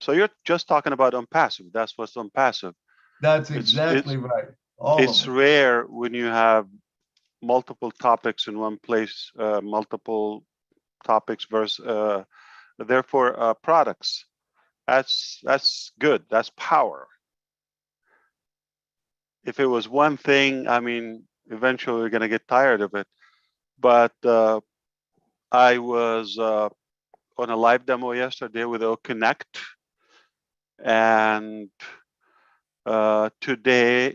So you're just talking about ONPASSIVE. That's what's ONPASSIVE. That's It's exactly it's right. All of it's it. rare when you have multiple topics in one place, multiple topics versus therefore products. That's good. That's power. If it was one thing, I mean, eventually we're gonna get tired of it. But I was on a live demo yesterday with O Connect, and today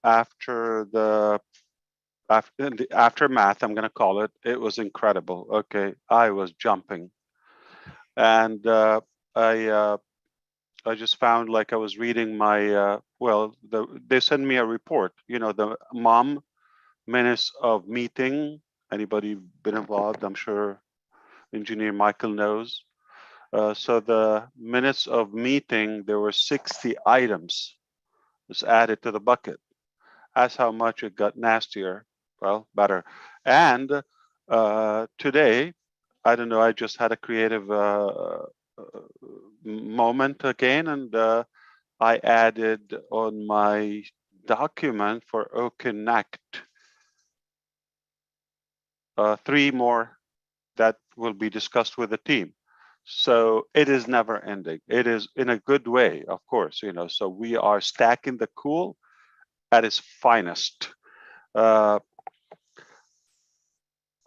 after the aftermath, I'm gonna call it. It was incredible. Okay, I was jumping, and I I just found like I was reading my they send me a report. You know, the mom minutes of meeting. Anybody been involved? I'm sure Engineer Michael knows. So the minutes of meeting, there were 60 items was added to the bucket. That's how much it got nastier. Well, better. And today, I don't know, I just had a creative moment again, and I added on my document for OConnect three more that will be discussed with the team. So it is never ending. It is in a good way, of course, you know. So we are stacking the cool at its finest. Uh,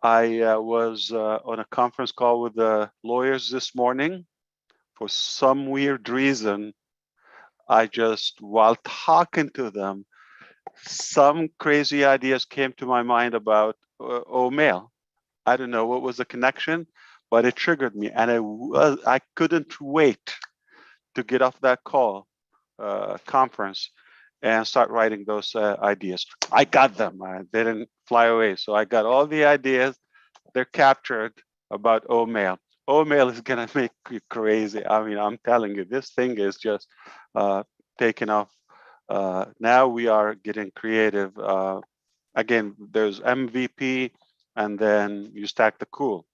I was on a conference call with the lawyers this morning. For some weird reason, I just, while talking to them, some crazy ideas came to my mind about O-Mail. I don't know what was the connection, but it triggered me, and I couldn't wait to get off that call conference and start writing those ideas. I got them. They didn't fly away, so I got all the ideas. They're captured about O-Mail. O-Mail is gonna make you crazy. I mean, I'm telling you, this thing is just uh, taking off. Now we are getting creative. Again, there's MVP, and then you stack the cool.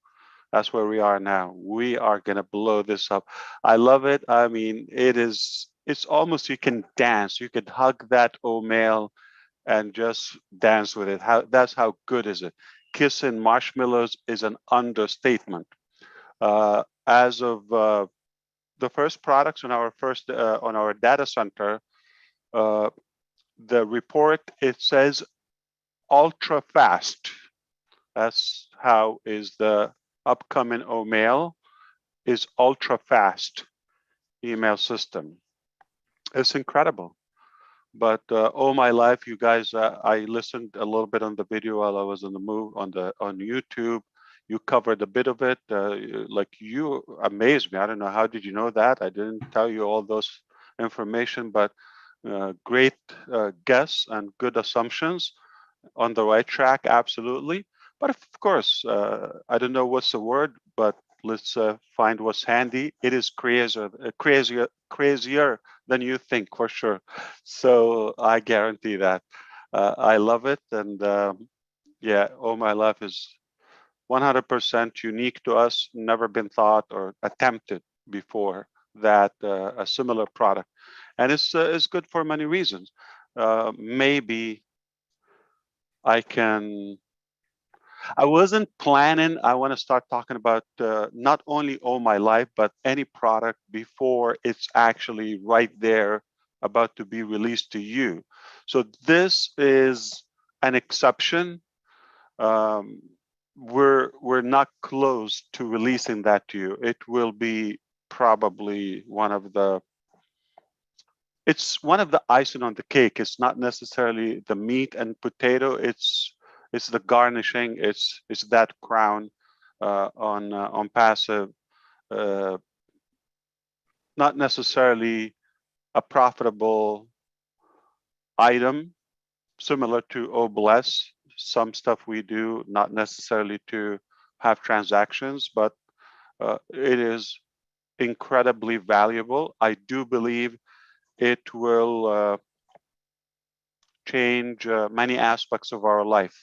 That's where we are now. We are gonna blow this up. I love it. I mean, it's almost you can dance. You could hug that O-Mail and just dance with it. That's how good is it? Kissing marshmallows is an understatement. As of the first products on our data center, uh, the report it says ultra fast. That's how is the upcoming O-Mail is ultra fast email system. It's incredible. But O-MyLife, you guys, I listened a little bit on the video while I was on the move on YouTube. You covered a bit of it. Like you amazed me. I don't know how did you know that. I didn't tell you all those information, but great guess and good assumptions on the right track. Absolutely. But of course, I don't know what's the word, but let's find what's handy. It is crazier than you think for sure. So I guarantee that. I love it, and yeah, O-MyLife is 100% unique to us. Never been thought or attempted before that a similar product, and it's good for many reasons. Maybe I can I wasn't planning. I want to start talking about not only O-MyLife, but any product before it's actually right there about to be released to you. So this is an exception. Um, we're not close to releasing that to you. It will be probably it's one of the icing on the cake. It's not necessarily the meat and potato. It's the garnishing. It's that crown on passive. Uh, Not necessarily a profitable item, similar to Obless. Some stuff we do not necessarily to have transactions, but it is incredibly valuable. I do believe it will change many aspects of our life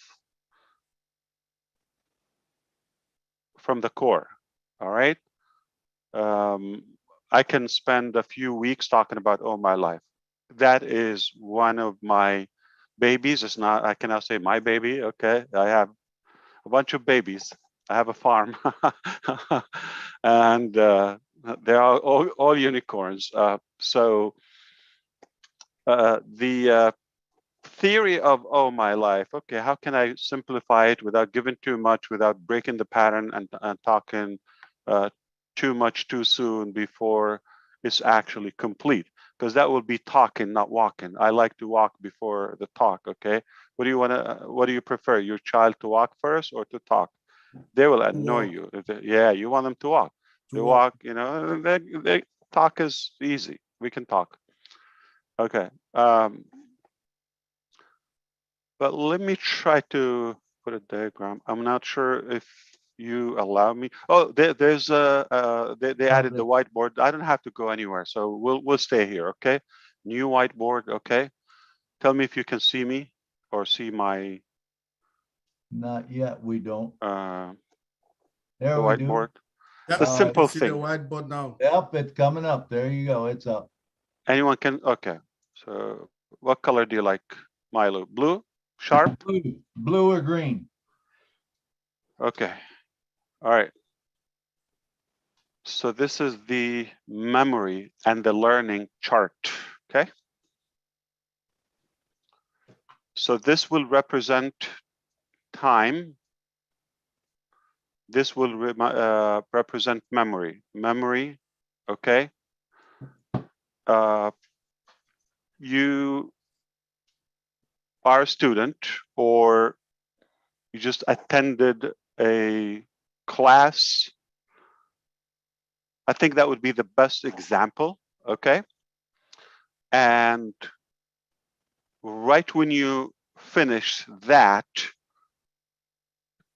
from the core. All right. Um, I can spend a few weeks talking about O-MyLife. That is one of my babies. It's not, I cannot say my baby, okay? I have a bunch of babies. I have a farm. And they are all unicorns. The theory of O-MyLife, okay, how can I simplify it without giving too much, without breaking the pattern and talking too much too soon before it's actually complete? Because that will be talking, not walking. I like to walk before the talk, okay? What do you prefer, your child to walk first or to talk? They will annoy you. Yeah, you want them to walk. They walk, you know, they talk is easy. We can talk. Okay. But let me try to put a diagram. I'm not sure if you allow me. Oh, there's they added the whiteboard. I don't have to go anywhere, so we'll stay here. Okay. New whiteboard. Okay. Tell me if you can see me or see my. Not yet. We don't. The There we whiteboard. do. It's a simple See the thing. whiteboard now. Yep, it's coming up. There you go. It's up. Anyone can. Okay. So what color do you like, Milo? Blue? Sharp? Blue or green? Okay. All right. So this is the memory and the learning chart, okay? So this will represent time. This will represent memory. Memory, okay? You are a student or you just attended a class. I think that would be the best example, okay? And right when you finish that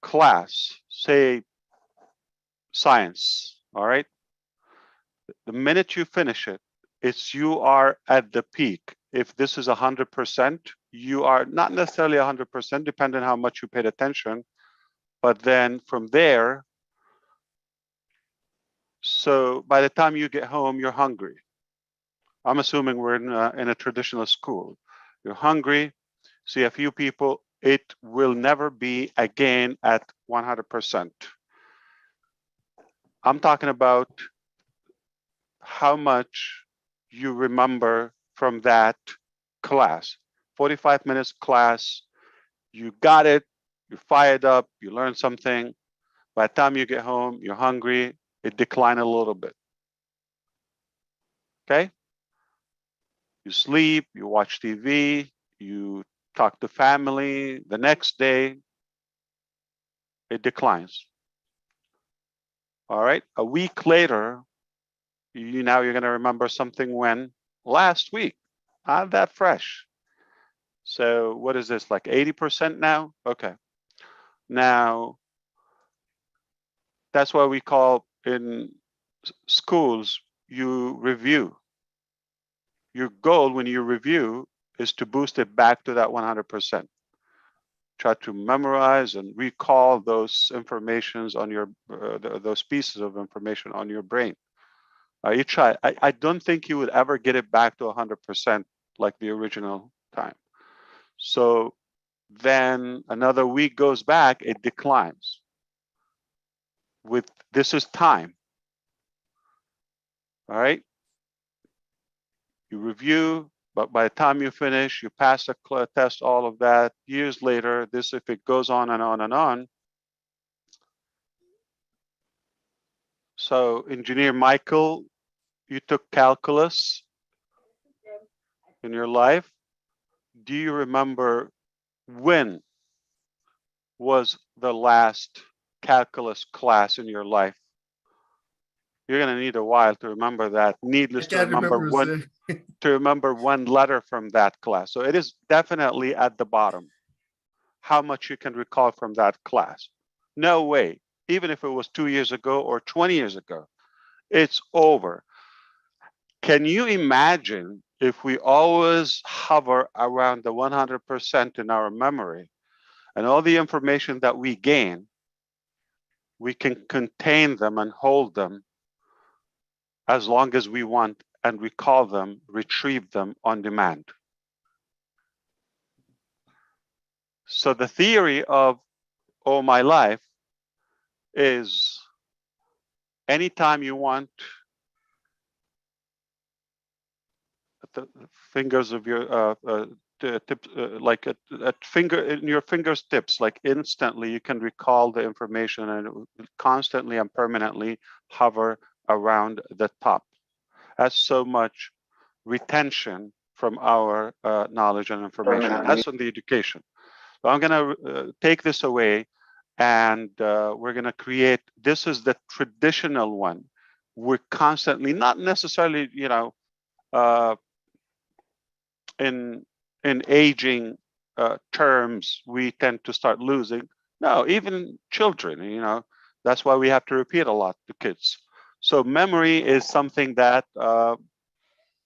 class, say science, all right? The minute you finish it, you are at the peak. If this is 100%, you are not necessarily 100%, depending on how much you paid attention. But then from there, so by the time you get home, you're hungry. I'm assuming we're in a traditional school. You're hungry, see a few people, it will never be again at 100%. I'm talking about how much you remember from that class. 45 minutes class, you got it, you fired up, you learned something. By the time you get home, you're hungry, it declined a little bit. Okay? You sleep, you watch TV, you talk to family. The next day, it declines. All right? A week later, you're going to remember something when last week, not that fresh. So what is this, like 80% now? Okay. Now, that's why we call in schools, you review. Your goal when you review is to boost it back to that 100%. Try to memorize and recall those informations on your, those pieces of information on your brain. You try. I don't think you would ever get it back to 100% like the original time. So then another week goes back, it declines. This is time. All right. You review, but by the time you finish, you pass the test, all of that. Years later, if it goes on and on and on. So, Engineer Michael, you took calculus in your life. Do you remember when was the last calculus class in your life? You're going to need a while to remember that. Needless to remember one letter from that class. So it is definitely at the bottom. How much you can recall from that class? No way. Even if it was 2 years ago or 20 years ago, it's over. Can you imagine if we always hover around the 100% in our memory and all the information that we gain, we can contain them and hold them as long as we want and recall them, retrieve them on demand. So the theory of O-MyLife is anytime you want the fingers of your like a finger in your fingers tips, like instantly you can recall the information and it will constantly and permanently hover around the top. That's so much retention from our knowledge and information. That's on the education. So I'm going to take this away, and we're going to create. This is the traditional one. We're constantly, not necessarily, uh, in aging terms, we tend to start losing. No, even children. That's why we have to repeat a lot to kids. So memory is something that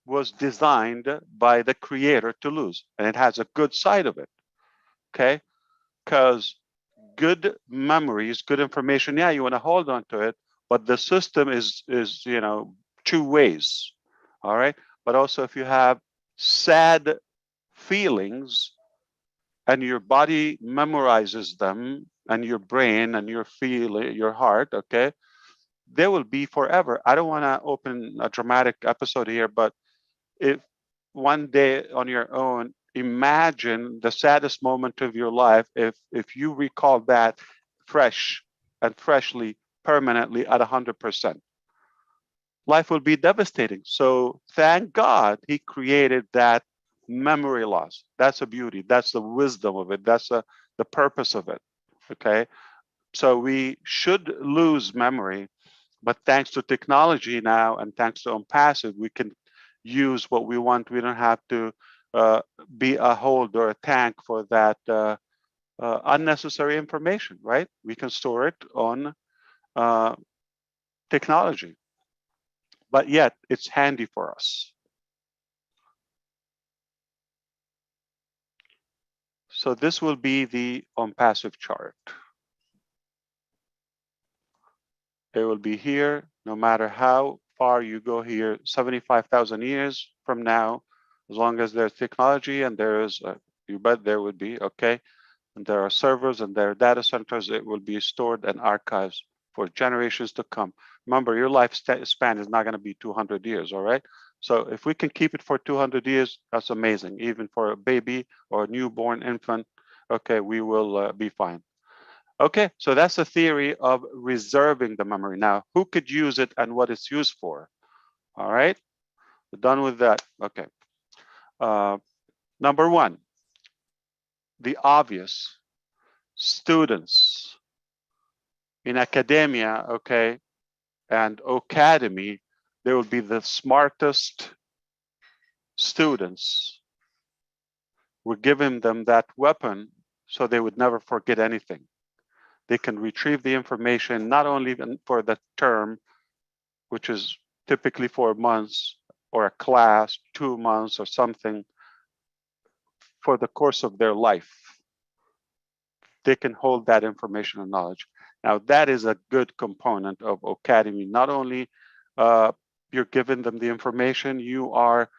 was designed by the creator to lose, and it has a good side of it. Okay, because good memories, good information, yeah, you want to hold on to it, but the system is two ways. All right, but also if you have sad feelings and your body memorizes them, and your brain and your heart, okay, they will be forever. I don't want to open a dramatic episode here, but if one day on your own, imagine the saddest moment of your life, if you recall that fresh and freshly, permanently at 100%, life will be devastating. So thank God he created that memory loss. That's a beauty. That's the wisdom of it. That's the purpose of it. Okay. So we should lose memory, but thanks to technology now and thanks to ONPASSIVE, we can use what we want. We don't have to be a hold or a tank for that unnecessary information, right? We can store it on technology, but yet it's handy for us. So this will be the ONPASSIVE chart. It will be here, no matter how far you go here, 75,000 years from now, as long as there's technology and there is, you bet there would be, okay? And there are servers and there are data centers, it will be stored and archived for generations to come. Remember, your lifespan is not going to be 200 years, all right? So if we can keep it for 200 years, that's amazing. Even for a baby or a newborn infant, okay, we will be fine. Okay, so that's the theory of reserving the memory. Now, who could use it and what it's used for? All right, we're done with that. Okay. Number one, the obvious, students in academia, okay, and academy, they will be the smartest students. We're giving them that weapon so they would never forget anything. They can retrieve the information, not only for the term, which is typically 4 months, or a class, 2 months or something, for the course of their life. They can hold that information and knowledge. Now, that is a good component of Academy. Not only you're giving them the information, you are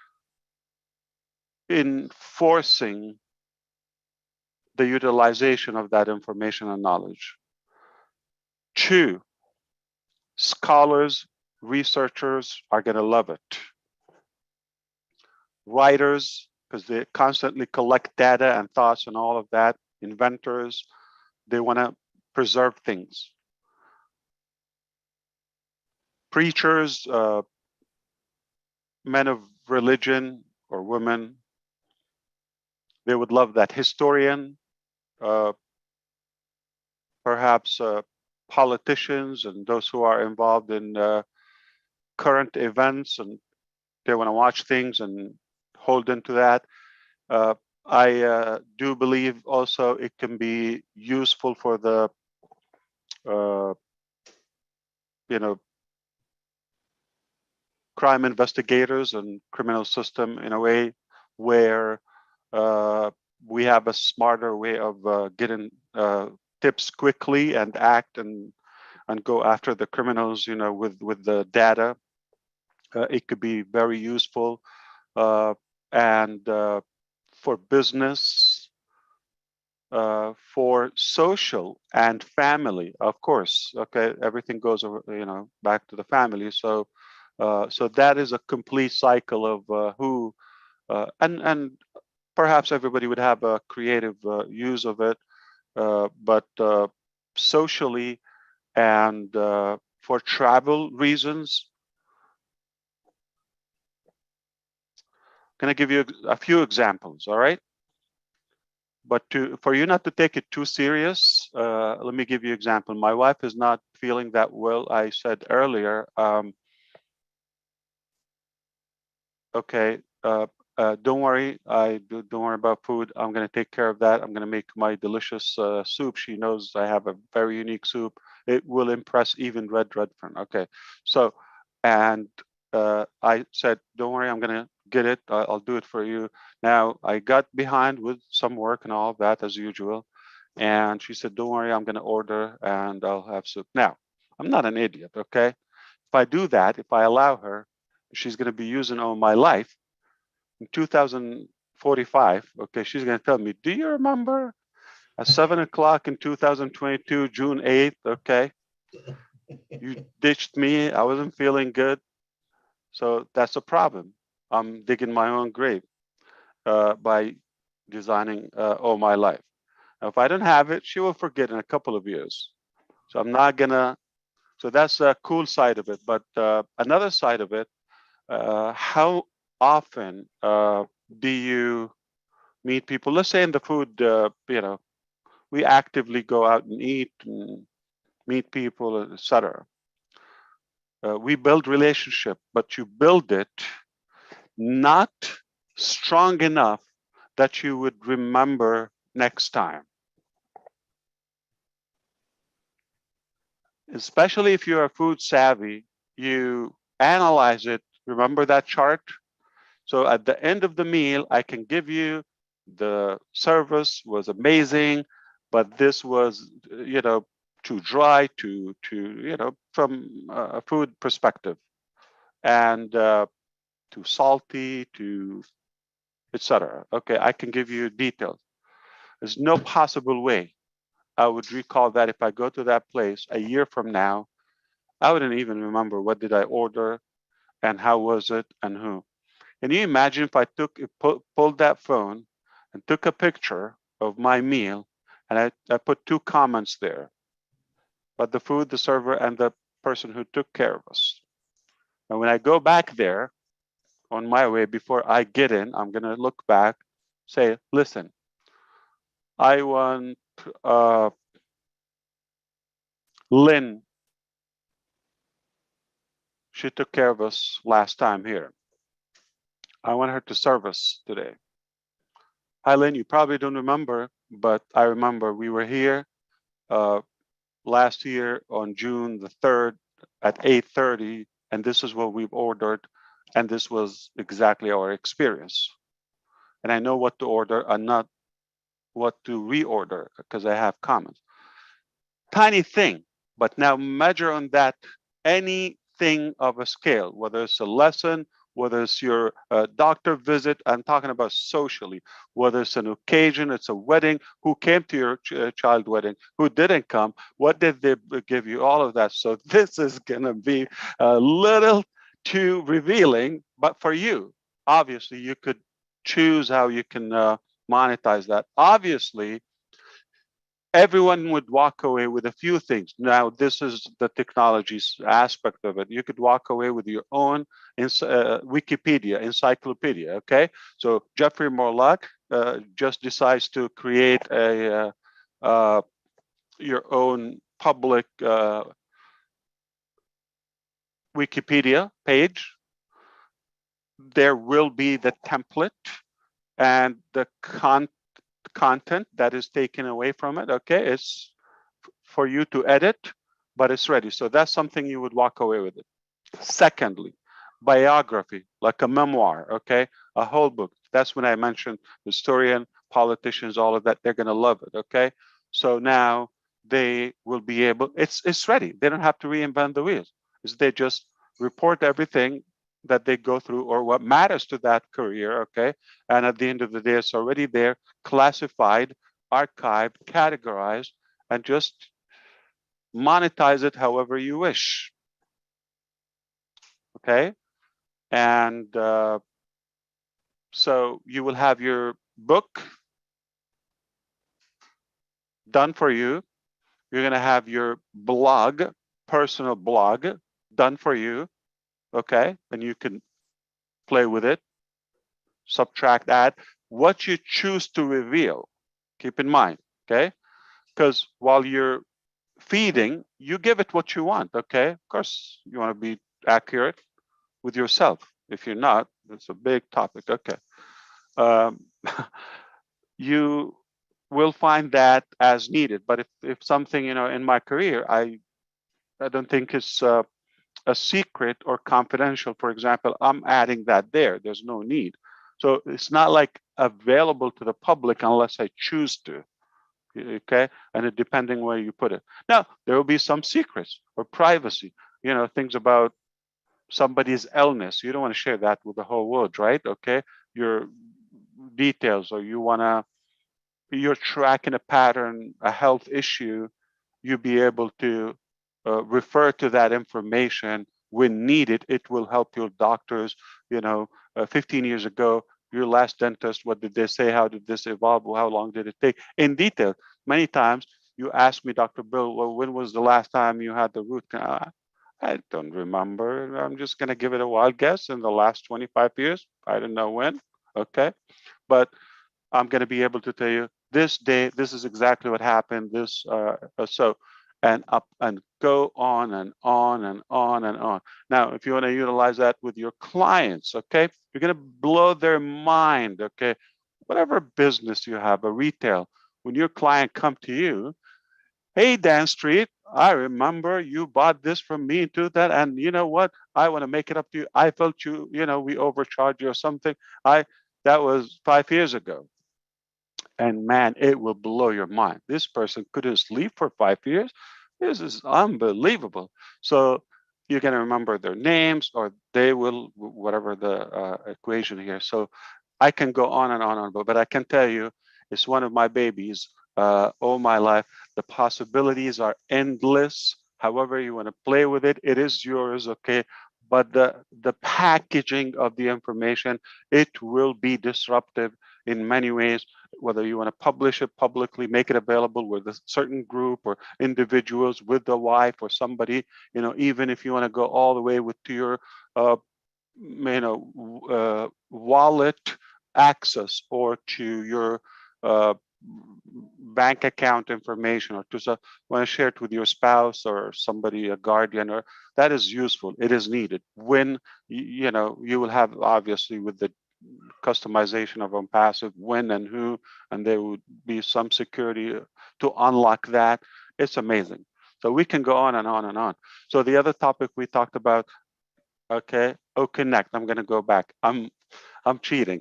enforcing the utilization of that information and knowledge. 2, scholars, researchers are going to love it. Writers, because they constantly collect data and thoughts and all of that. Inventors, they want to preserve things. Preachers, men of religion or women, they would love that. Historian, perhaps politicians and those who are involved in current events, and they want to watch things and hold into that. I do believe also it can be useful for the crime investigators and criminal system, in a way where we have a smarter way of getting tips quickly and act and go after the criminals, with the data. It could be very useful, and for business, for social and family, of course. Okay, everything goes over, back to the family. So, so that is a complete cycle of who, and perhaps everybody would have a creative use of it, but socially and for travel reasons. Going to give you a few examples, all right? But for you not to take it too serious, let me give you an example. My wife is not feeling that well. I said earlier, okay, don't worry. Don't worry about food. I'm going to take care of that. I'm going to make my delicious soup. She knows I have a very unique soup. It will impress even Red Redfern. Okay, so, and I said, don't worry. I'm going to get it. I'll do it for you. Now I got behind with some work and all of that as usual. And she said, don't worry. I'm going to order and I'll have soup. Now, I'm not an idiot. Okay, if I do that, if I allow her, she's going to be using O-MyLife in 2045. Okay, she's going to tell me, do you remember at 7 o'clock in 2022, June 8th? Okay, you ditched me. I wasn't feeling good. So that's a problem. I'm digging my own grave by designing O-MyLife. Now, if I don't have it, she will forget in a couple of years. So I'm not gonna. So that's a cool side of it. But another side of it, how often do you meet people? Let's say in the food, we actively go out and eat and meet people, etc. We build relationship, but you build it not strong enough that you would remember next time. Especially if you are food savvy, you analyze it. Remember that chart? So at the end of the meal, I can give you the service was amazing, but this was, too dry, from a food perspective, and too salty, too, etc. Okay, I can give you details. There's no possible way I would recall that if I go to that place a year from now. I wouldn't even remember what did I order and how was it and who. Can you imagine if I pulled that phone and took a picture of my meal and I put 2 comments there, but the food, the server, and the person who took care of us. And when I go back there on my way, before I get in, I'm going to look back, say, listen, I want uh, Lynn. She took care of us last time here. I want her to serve us today. Hi, Lynn, you probably don't remember, but I remember we were here last year on June the 3rd at 8:30, and this is what we've ordered, and this was exactly our experience. And I know what to order and not what to reorder because I have comments. Tiny thing, but now measure on that anything of a scale, whether it's a lesson, whether it's your doctor visit. I'm talking about socially, whether it's an occasion, it's a wedding, who came to your child wedding, who didn't come, what did they give you, all of that. So this is going to be a little too revealing, but for you, obviously, you could choose how you can monetize that. Obviously, everyone would walk away with a few things. Now, this is the technology's aspect of it. You could walk away with your own Wikipedia, encyclopedia, okay? So Jeffrey Morlock just decides to create your own public Wikipedia page. There will be the template and the content that is taken away from it, okay? It's for you to edit, but it's ready. So that's something you would walk away with it. Secondly, biography, like a memoir, okay? A whole book. That's when I mentioned historian, politicians, all of that. They're going to love it, okay? So now they will be able, it's ready. They don't have to reinvent the wheels. They just report everything. that they go through or what matters to that career, okay? And at the end of the day, it's already there, classified, archived, categorized, and just monetize it however you wish, okay? And so you will have your book done for you. You're going to have your blog, personal blog, done for you, okay? And you can play with it, subtract, add what you choose to reveal. Keep in mind, okay? Because while you're feeding, you give it what you want, okay? Of course, you want to be accurate with yourself. If you're not, it's a big topic, okay? Um, you will find that as needed. But if something, in my career, I don't think it's a secret or confidential, for example, I'm adding that there. There's no need. So it's not like available to the public unless I choose to. Okay, and it depending where you put it. Now there will be some secrets or privacy. Things about somebody's illness. You don't want to share that with the whole world, right? Okay, your details, or you're tracking a pattern, a health issue, you be able to refer to that information when needed. It will help your doctors. 15 years ago, your last dentist, what did they say? How did this evolve? How long did it take? In detail. Many times you ask me, Dr. Bill, well, when was the last time you had the root canal? I don't remember. I'm just going to give it a wild guess. In the last 25 years, I don't know when. Okay. But I'm going to be able to tell you this day, this is exactly what happened. And up and go on and on and on and on. Now, if you want to utilize that with your clients, okay, you're going to blow their mind, okay? Whatever business you have, a retail, when your client come to you, hey, Dan Street, I remember you bought this from me and do that. And you know what? I want to make it up to you. I felt we overcharged you or something. That was 5 years ago. And man, it will blow your mind. This person couldn't sleep for 5 years. This is unbelievable. So you're going to remember their names, or they will, whatever the equation here. So I can go on and on and on, but I can tell you, it's one of my babies. O-MyLife. The possibilities are endless. However you want to play with it, it is yours, okay? But the packaging of the information, it will be disruptive in many ways, whether you want to publish it publicly, make it available with a certain group or individuals, with the wife or somebody, even if you want to go all the way to your wallet access, or to your uh, bank account information, or to want to share it with your spouse or somebody, a guardian, or that is useful. It is needed when you will have, obviously, with the customization of ONPASSIVE, when and who, and there would be some security to unlock that. It's amazing. So we can go on and on and on. So the other topic we talked about, okay, connect. I'm going to go back. I'm cheating.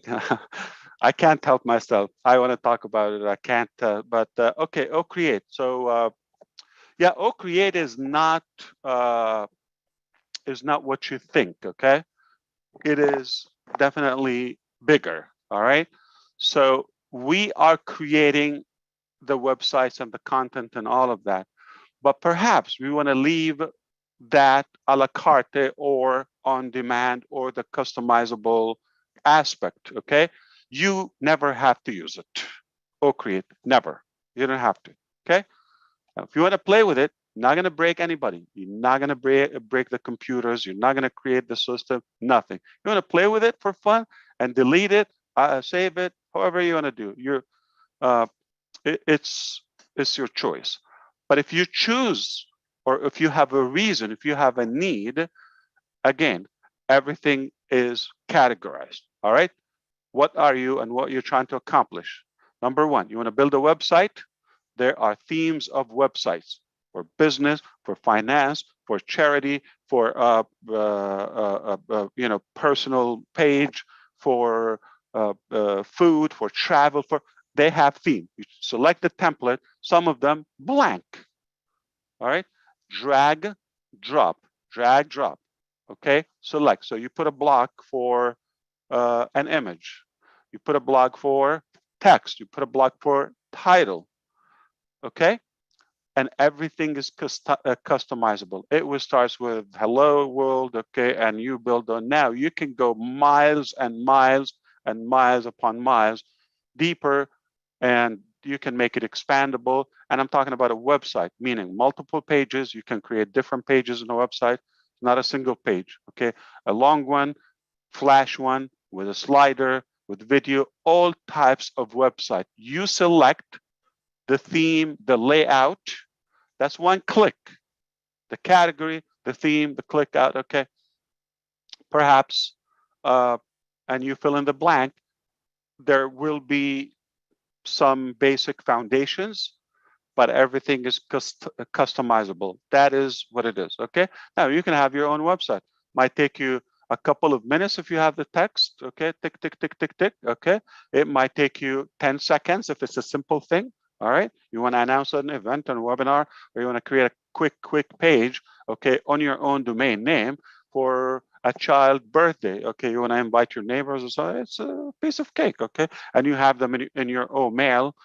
I can't help myself. I want to talk about it. I can't. But okay, create. So yeah, create is not what you think. Okay, it is definitely bigger. All right. So we are creating the websites and the content and all of that, but perhaps we want to leave that a la carte, or on demand, or the customizable aspect. Okay, you never have to use it or create. Never. You don't have to. Okay. Now, if you want to play with it, you're not going to break anybody. You're not going to break the computers. You're not going to create the system. Nothing. You want to play with it for fun and delete it, save it, however you want to do. Uh, it's your choice. But if you choose, or if you have a reason, if you have a need, again, everything is categorized. All right. What are you and what you're trying to accomplish? Number one, you want to build a website. There are themes of websites for business, for finance, for charity, for personal page, for food, for travel. They have theme. You select the template. Some of them blank. All right, drag, drop, drag, drop. Okay, select. So you put a block for an image. You put a block for text. You put a block for title. Okay, and everything is customizable. It will starts with hello world, okay, and you build on. Now you can go miles and miles and miles upon miles deeper, and you can make it expandable. And I'm talking about a website, meaning multiple pages. You can create different pages in a website, not a single page, okay? A long one, flash one with a slider, with video, all types of website. You select the theme, the layout. That's one click. The category, the theme, the click out, okay? Perhaps, and you fill in the blank, there will be some basic foundations, but everything is customizable. That is what it is, okay? Now you can have your own website. Might take you a couple of minutes if you have the text, okay? Tick, tick, tick, tick, tick, okay? It might take you 10 seconds if it's a simple thing, all right? You wanna announce an event, a webinar, or you wanna create a quick page, okay, on your own domain name for a child birthday, okay? You wanna invite your neighbors or so, it's a piece of cake, okay? And you have them in your mail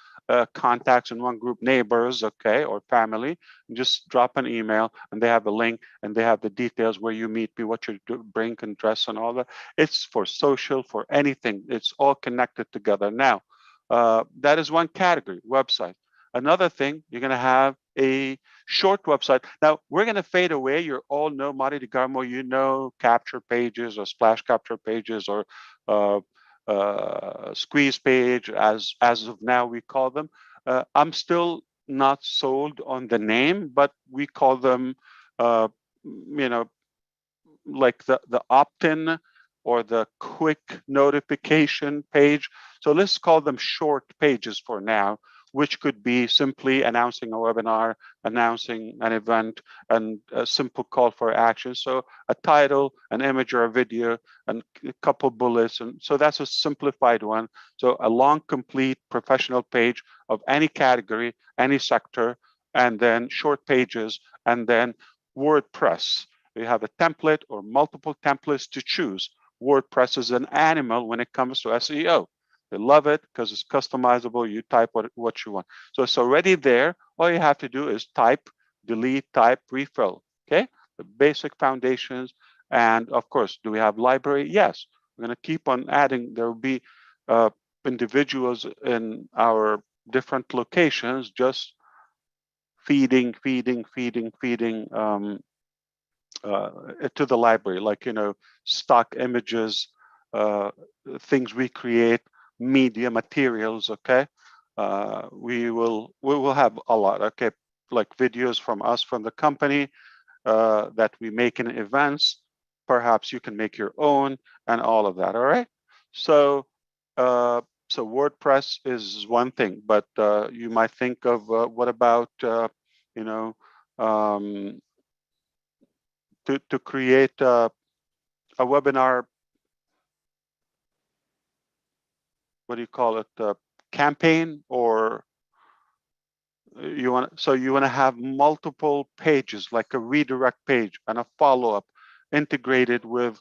contacts in one group, neighbors, okay, or family, and just drop an email and they have a link and they have the details where you meet me, what you do, bring and dress and all that. It's for social, for anything. It's all connected together. Now, that is one category, website. Another thing, you're going to have a short website. Now, we're going to fade away. You all know Mari DeGarmo, you know capture pages or splash capture pages or uh, squeeze page, as of now we call them. I'm still not sold on the name, but we call them, you know, like the opt-in or the quick notification page. So let's call them short pages for now, which could be simply announcing a webinar, announcing an event, and a simple call for action. So a title, an image or a video, and a couple bullets. And so that's a simplified one. So a long, complete professional page of any category, any sector, and then short pages, and then WordPress. You have a template or multiple templates to choose. WordPress is an animal when it comes to SEO. They love it because it's customizable. You type what you want. So it's already there. All you have to do is type, delete, type, refill. Okay, the basic foundations. And of course, do we have library? Yes. We're going to keep on adding. There will be individuals in our different locations just feeding to the library, like, stock images, uh, things we create, media materials. Okay, we will have a lot. Okay, like videos from us, from the company, that we make in events. Perhaps you can make your own and all of that. All right. So so WordPress is one thing, but you might think of what about you know um, to create a webinar, what do you call it, campaign, or you want to have multiple pages, like a redirect page and a follow-up integrated with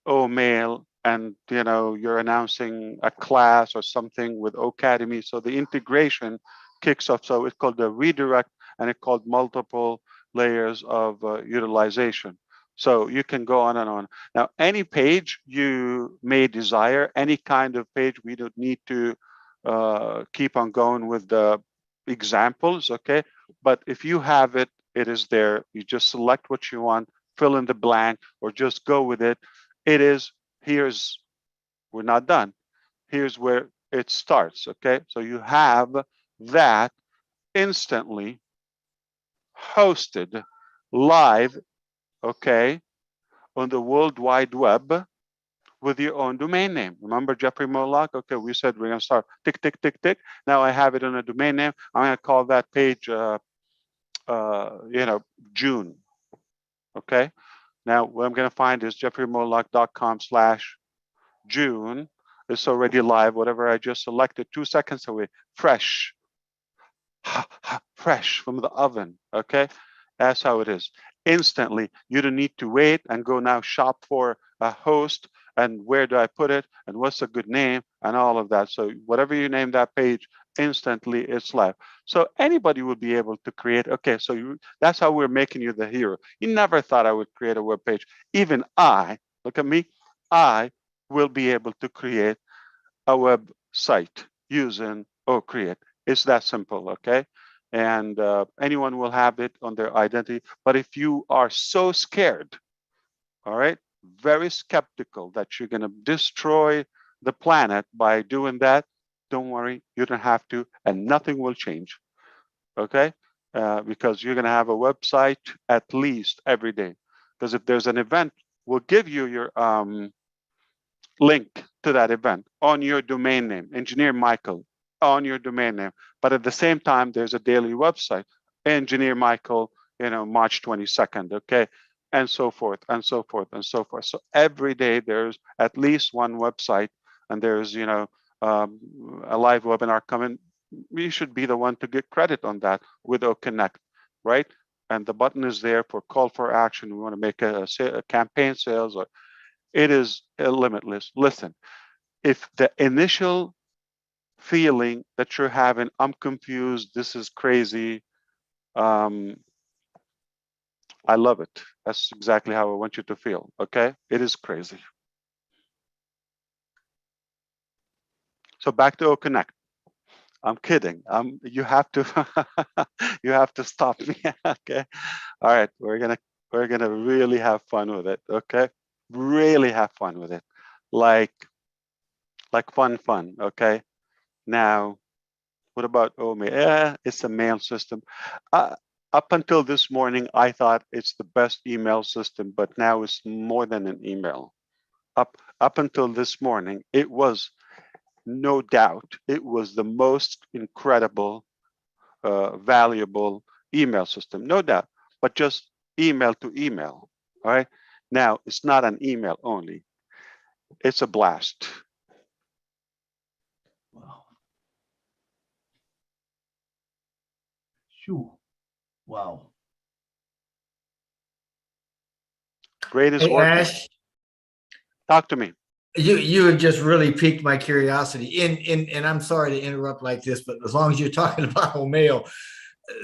mail, and you're announcing a class or something with Academy. So the integration kicks off. So it's called the redirect, and it's called multiple layers of utilization. So you can go on and on. Now, any page you may desire, any kind of page, we don't need to keep on going with the examples, okay? But if you have it, it is there. You just select what you want, fill in the blank, or just go with it. It is, we're not done. Here's where it starts, okay? So you have that instantly hosted live, okay, on the World Wide Web with your own domain name. Remember Jeffrey Moloch? Okay, we said we're gonna start tick, tick, tick, tick. Now I have it on a domain name. I'm gonna call that page, June, okay? Now what I'm gonna find is jeffreymoloch.com/June. It's already live, whatever I just selected 2 seconds away, fresh, fresh from the oven, okay? That's how it is. instantly. You don't need to wait and go now shop for a host and where do I put it and what's a good name and all of that. So whatever you name that page, instantly it's live. So anybody will be able to create. Okay, so that's how we're making you the hero. You never thought I would create a web page. Even I, look at me, I will be able to create a website using OCreate. It's that simple, okay? And anyone will have it on their identity. But if you are so scared, all right, very skeptical that you're going to destroy the planet by doing that, don't worry, you don't have to, and nothing will change, okay? Because you're going to have a website at least every day. Because if there's an event, we'll give you your link to that event on your domain name, Engineer Michael, on your domain name. But at the same time, there's a daily website, Engineer Michael, March 22nd, okay? And so forth, and so forth, and so forth. So every day there's at least one website, and there's, a live webinar coming. We should be the one to get credit on that with OConnect, right? And the button is there for call for action. We want to make a campaign sales, or it is limitless. Listen, if the initial feeling that you're having, I'm confused, this is crazy, I love it. That's exactly how I want you to feel, okay? It is crazy. So back to OConnect. I'm kidding. You have to you have to stop me. Okay. All right. We're gonna really have fun with it. Okay. Really have fun with it. Like fun. Okay. Now, what about OMI? It's a mail system. Uh, Up until this morning, I thought it's the best email system, but now it's more than an email. Up until this morning, it was no doubt it was the most incredible, valuable email system, no doubt. But just email to email. All right. Now it's not an email only; it's a blast. Wow. Shoo. Wow. Great is Hey, working. Ash, Talk to me. you have just really piqued my curiosity. And I'm sorry to interrupt like this, but as long as you're talking about O-Mail,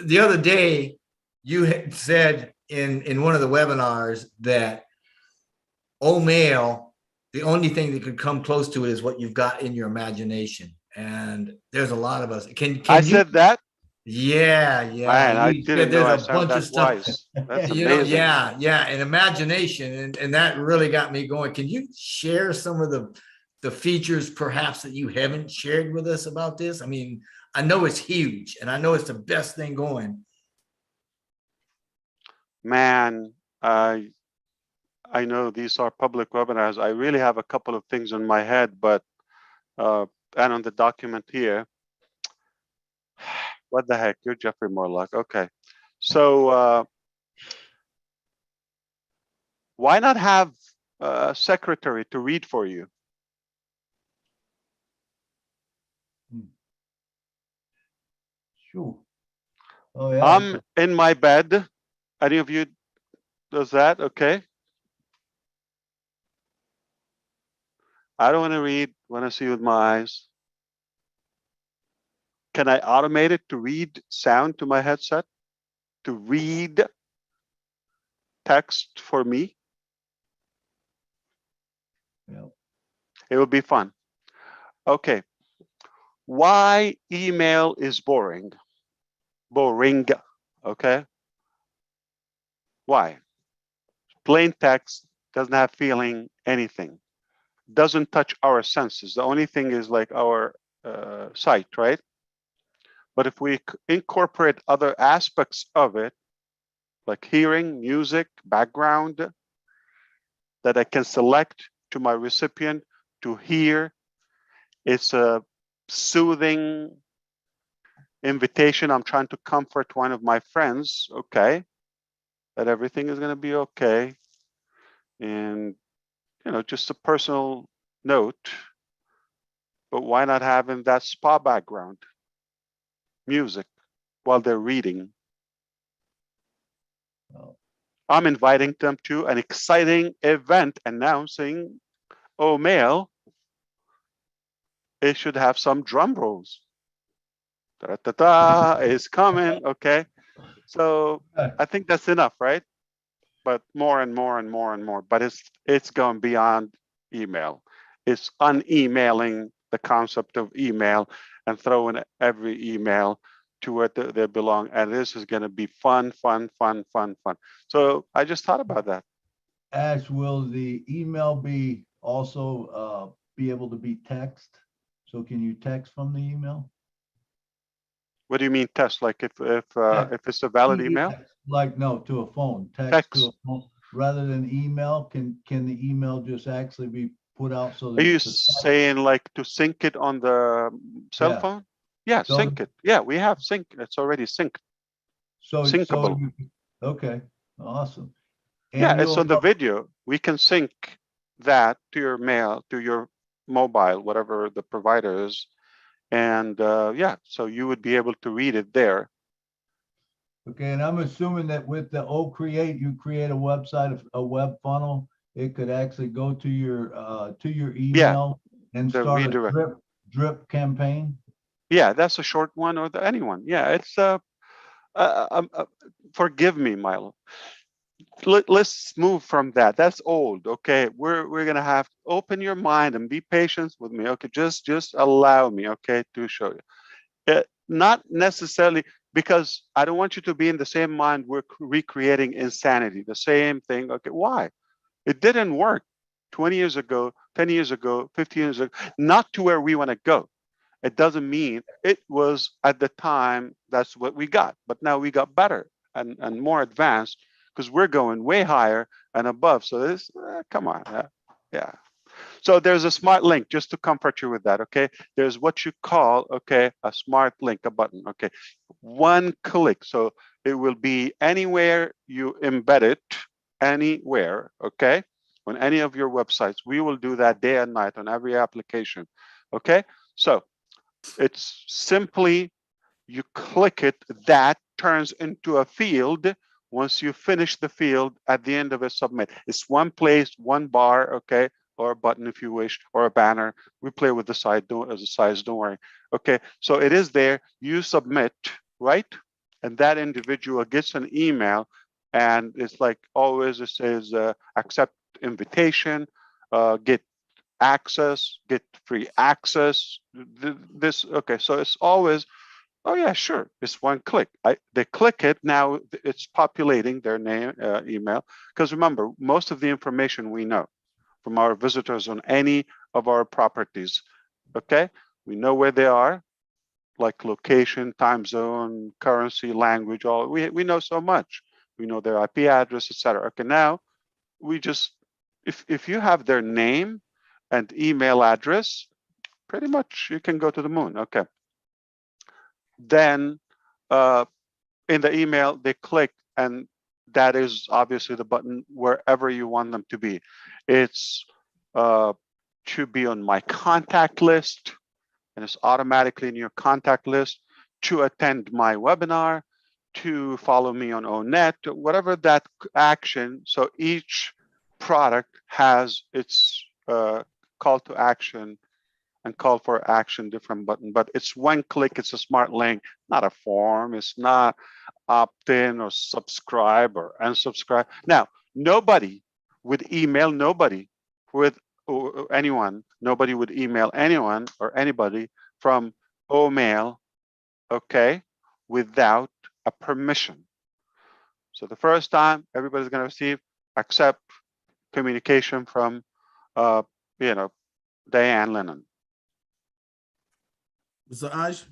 the other day you had said in one of the webinars that O-Mail, the only thing that could come close to it is what you've got in your imagination. And there's a lot of us. I Can you? said that. Yeah. Man, I You said didn't know there's I a sound bunch of that stuff. wise. That's amazing. Yeah, and imagination, and that really got me going. Can you share some of the features perhaps that you haven't shared with us about this? I mean, I know it's huge, and I know it's the best thing going. Man, I know these are public webinars. I really have a couple of things in my head, but and on the document here, what the heck? You're Jeffrey Morlock. Okay, so why not have a secretary to read for you? Shoo. Oh, yeah. I'm in my bed. Any of you does that? Okay. I don't want to read. Want to see with my eyes. Can I automate it to read sound to my headset? To read text for me? Yeah. It would be fun. Okay. Why email is boring? Boring. Okay. Why? Plain text doesn't have feeling, anything. Doesn't touch our senses. The only thing is like our sight, right? But if we incorporate other aspects of it, like hearing, music, background, that I can select to my recipient to hear, it's a soothing invitation. I'm trying to comfort one of my friends, okay, that everything is going to be okay. And, just a personal note, but why not having that spa background music while they're reading? Oh. I'm inviting them to an exciting event announcing O-Mail. It should have some drum rolls. Da-da-da-da is coming. Okay. So I think that's enough, right? But more and more and more and more. But it's going beyond email. It's unemailing the concept of email and throwing every email to where they belong. And this is going to be fun, fun, fun, fun, fun. So I just thought about that. Ash, will the email be also be able to be text? So can you text from the email? What do you mean text? Like if Text. if it's a valid email? Like no, to a phone. Text to a Text. phone rather than email. Can the email just actually be put out so Are that you it's a text? saying like to sync it on the cell Yeah. phone? Yeah, So sync it. Yeah, we have sync. It's already synced. so Syncable. okay, awesome. Yeah, And it's you'll on the video. We can sync that to your mail, to your mobile, whatever the provider is. And yeah, so you would be able to read it there. okay, and I'm assuming that with the Create, you create a website, a web funnel. It could actually go to your Yeah, email and the start a redirect. drip campaign. Yeah, that's a short one or anyone. Yeah, it's forgive me, Milo. Let's move from that. That's old. Okay, we're gonna have to open your mind and be patient with me. Okay, just allow me. Okay, to show you. Not necessarily because I don't want you to be in the same mind. We're recreating insanity. The same thing. Okay, why? It didn't work 20 years ago, 10 years ago, 15 years ago. Not to where we want to go. It doesn't mean it was at the time that's what we got, but now we got better and more advanced because we're going way higher and above. So this, come on, yeah. So there's a smart link just to comfort you with that. Okay, there's what you call a smart link, a button. Okay, one click, so it will be anywhere you embed it, anywhere. Okay, on any of your websites. We will do that day and night on every application. Okay, so it's simply you click it, that turns into a field. Once you finish the field, at the end of it, submit. It's one place, one bar, okay, or a button if you wish, or a banner. We play with the size, don't worry. Okay, so it is there, you submit, right? And that individual gets an email, and it's like always, it says accept invitation, get access, get free access. This, okay, so it's always, oh yeah, sure, it's one click. They click it, now it's populating their name, email, because remember, most of the information we know from our visitors on any of our properties, okay? We know where they are, like location, time zone, currency, language, all, we know so much. We know their IP address, etc. Okay, now we just, if you have their name and email address, pretty much you can go to the moon. Okay. Then in the email, they click, and that is obviously the button wherever you want them to be. It's to be on my contact list, and it's automatically in your contact list, to attend my webinar, to follow me on ONET, whatever that action. So each product has its call to action and call for action different button, but it's one click, it's a smart link, not a form, it's not opt in or subscribe or unsubscribe. Now, nobody would email nobody with or anyone, nobody would email anyone or anybody from O-Mail, okay, without a permission. So the first time everybody's going to receive accept communication from, you know, Diane Lennon. So Ash,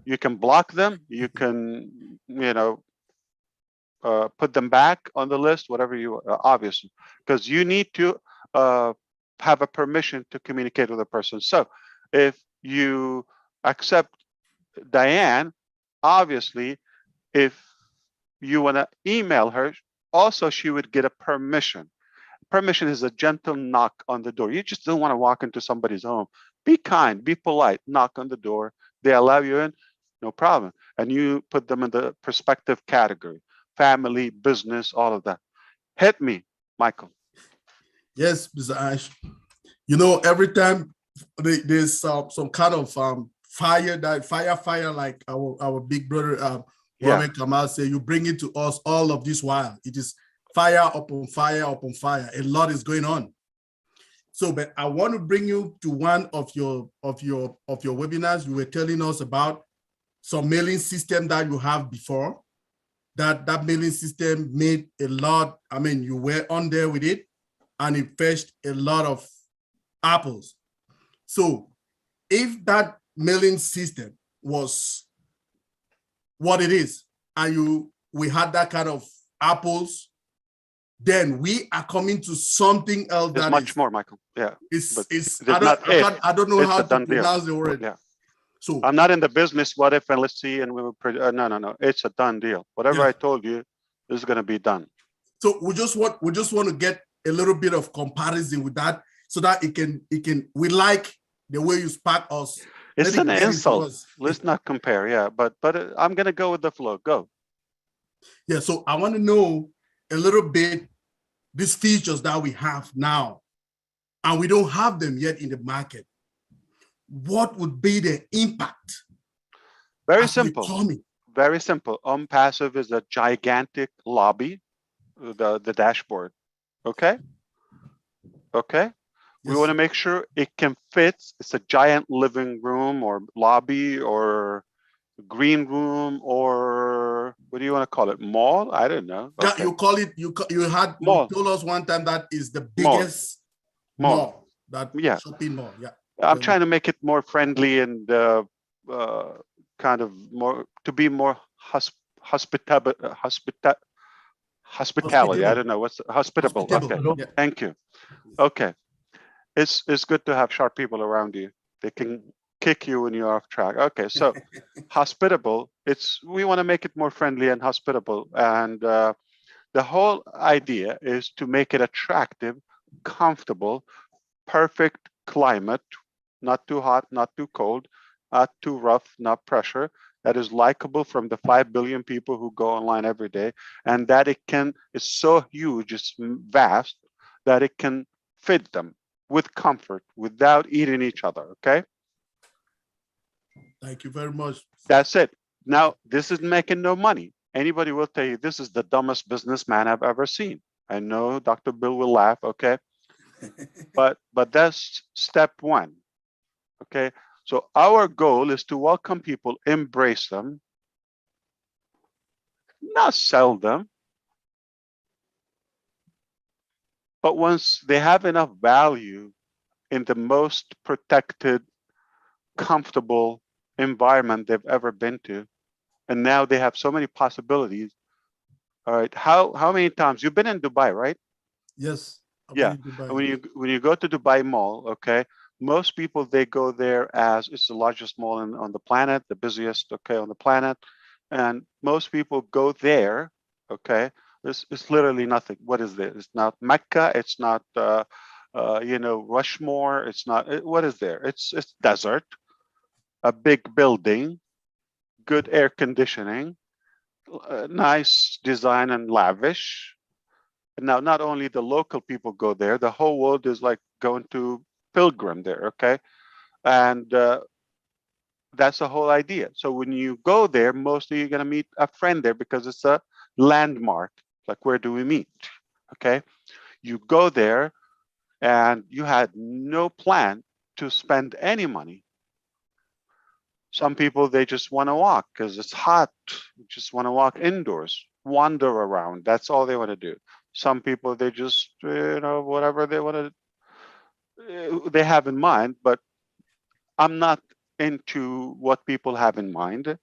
You can block them. You can, put them back on the list, whatever you, obviously, because you need to have a permission to communicate with a person. So if you accept Diane, obviously, if you want to email her, also she would get a permission. Permission is a gentle knock on the door. You just don't want to walk into somebody's home. Be kind, be polite, knock on the door. They allow you in, no problem. And you put them in the perspective category, family, business, all of that. Hit me, Michael. Yes, Mr. Ash. You know, every time there's some kind of fire, like our big brother Mohammed Kamal say, you bring it to us all of this while. It is fire upon fire upon fire. A lot is going on. So, but I want to bring you to one of your webinars. You were telling us about some mailing system that you have before. That mailing system made a lot. I mean, you were on there with it, and it fetched a lot of apples. So, if that mailing system was what it is, and we had that kind of apples, then we are coming to something else There's that much is more, Michael. Yeah. I don't know how to pronounce the word. Yeah. So I'm not in the business. What if, and let's see, and we will. No. It's a done deal. Whatever I told you is going to be done. So we just want to get a little bit of comparison with that, so that we like the way you spark us. It's an insult. Let's not compare. Yeah, but I'm going to go with the flow. Go. Yeah. So I want to know a little bit these features that we have now, and we don't have them yet in the market. What would be the impact? Very simple. Very simple. ONPASSIVE is a gigantic lobby, the dashboard. Okay. Okay. We want to make sure it can fit. It's a giant living room or lobby or green room, or what do you want to call it? Mall? I don't know. Okay. You call it. You told us one time that is the biggest mall. That shopping mall. Yeah. I'm trying to make it more friendly and kind of more to be more hospitality. I don't know what's hospitable. Okay. Yeah. Thank you. Okay. It's good to have sharp people around you. They can kick you when you're off track. Okay. So hospitable, we want to make it more friendly and hospitable. And the whole idea is to make it attractive, comfortable, perfect climate, not too hot, not too cold, not too rough, not pressure, that is likable from the 5 billion people who go online every day, and that it's so huge, it's vast, that it can fit them with comfort without eating each other, okay? Thank you very much. That's it. Now, this is making no money. Anybody will tell you this is the dumbest businessman I've ever seen. I know Dr. Bill will laugh, okay? but that's step one, okay? So our goal is to welcome people, embrace them, not sell them. But once they have enough value in the most protected, comfortable environment they've ever been to, and now they have so many possibilities. All right, how many times you've been in Dubai, right? Yes. Yeah. When you go to Dubai Mall, okay, most people they go there as it's the largest mall on the planet, the busiest, okay, on the planet, and most people go there, okay. It's literally nothing. What is there? It's not Mecca. It's not Rushmore. It's not. What is there? It's desert, a big building, good air conditioning, nice design and lavish. Now, not only the local people go there, the whole world is like going to pilgrim there, okay? And that's the whole idea. So when you go there, mostly you're going to meet a friend there because it's a landmark. Like, where do we meet? Okay. You go there and you had no plan to spend any money. Some people, they just want to walk because it's hot. Just want to walk indoors, wander around. That's all they want to do. Some people, they just, whatever they want to, they have in mind, but I'm not into what people have in mind.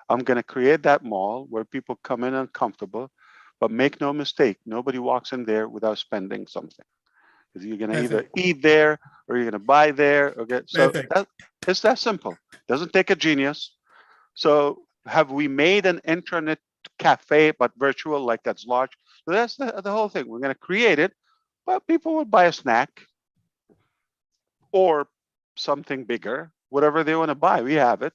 I'm going to create that mall where people come in uncomfortable, but make no mistake, nobody walks in there without spending something. Because you're going to either eat there or you're going to buy there. Okay, so it's that simple. Doesn't take a genius. So have we made an internet cafe, but virtual, like that's large? So that's the whole thing. We're going to create it, but people will buy a snack or something bigger, whatever they want to buy. We have it.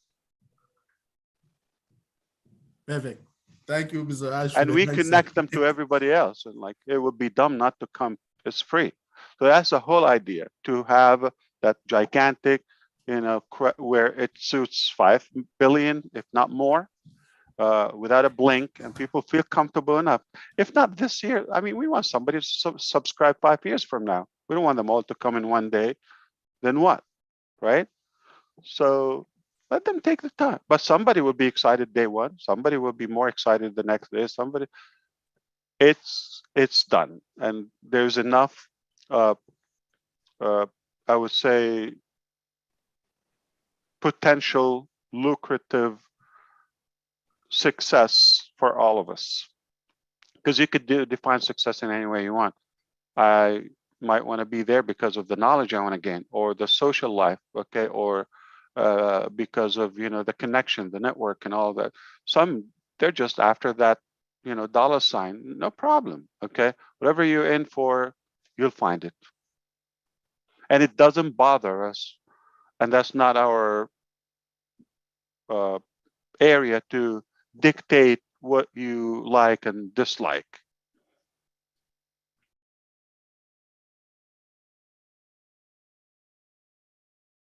Perfect. Thank you, Mr. Ash. And we connect them to everybody else. And like, it would be dumb not to come. It's free. So that's the whole idea, to have that gigantic, where it suits 5 billion, if not more, without a blink, and people feel comfortable enough. If not this year, I mean, we want somebody to subscribe 5 years from now. We don't want them all to come in one day. Then what, right? So let them take the time. But somebody will be excited day one. Somebody will be more excited the next day. Somebody, it's done, and there's enough. Uh, I would say potential lucrative success for all of us, because you could define success in any way you want. I might want to be there because of the knowledge I want to gain, or the social life, okay, or because of the connection, the network, and all that. Some, they're just after that dollar sign. No problem, okay. Whatever you're in for, you'll find it, and it doesn't bother us, and that's not our area to dictate what you like and dislike.